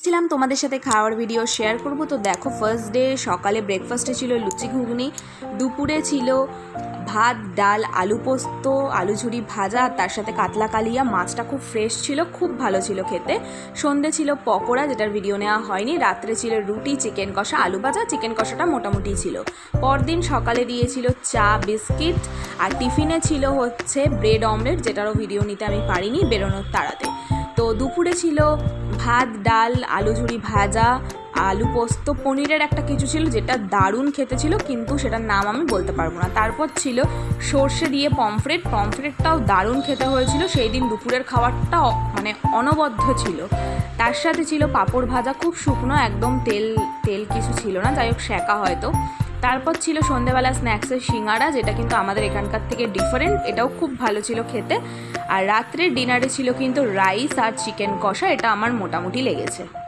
ছিলাম তোমাদের সাথে খাওয়ার ভিডিও শেয়ার করব। তো দেখো, ফার্স্ট ডে সকালে ব্রেকফাস্টে ছিল লুচি ঘুগনি, দুপুরে ছিল ভাত ডাল আলু পোস্ত আলু ঝুরি ভাজা, আর তার সাথে কাতলা কালিয়া। মাছটা খুব ফ্রেশ ছিল, খুব ভালো ছিল খেতে। সন্ধে ছিল পকোড়া, যেটার ভিডিও নেওয়া হয়নি। রাত্রে ছিল রুটি চিকেন কষা আলু ভাজা, চিকেন কষাটা মোটামুটি ছিল। পরদিন সকালে দিয়েছিল চা বিস্কিট, আর টিফিনে ছিল হচ্ছে ব্রেড অমলেট, যেটারও ভিডিও নিতে আমি পারিনি বেরোনোর তাড়াতে। তো দুপুরে ছিল ভাত ডাল আলু ঝুরি ভাজা আলু পোস্ত, পনিরের একটা কিছু ছিল যেটা দারুণ খেতে ছিল, কিন্তু সেটার নাম আমি বলতে পারবো না। তারপর ছিল সর্ষে দিয়ে পমফ্রেটটাও দারুণ খেতে হয়েছিল। সেই দিন দুপুরের খাবারটা মানে অনবদ্য ছিল। তার সাথে ছিল পাঁপড় ভাজা, খুব শুকনো, একদম তেল তেল কিছু ছিল না, যাই হোক সেঁকা হয়তো। তারপর ছিল সন্ধেবেলা স্ন্যাক্সের সিঙ্গারা, যেটা কিন্তু আমাদের এখানকার থেকে ডিফারেন্ট, এটাও খুব ভালো ছিল খেতে। আর রাত্রের ডিনারে ছিল কিন্তু রাইস আর চিকেন কষা, এটা আমার মোটামুটি লেগেছে।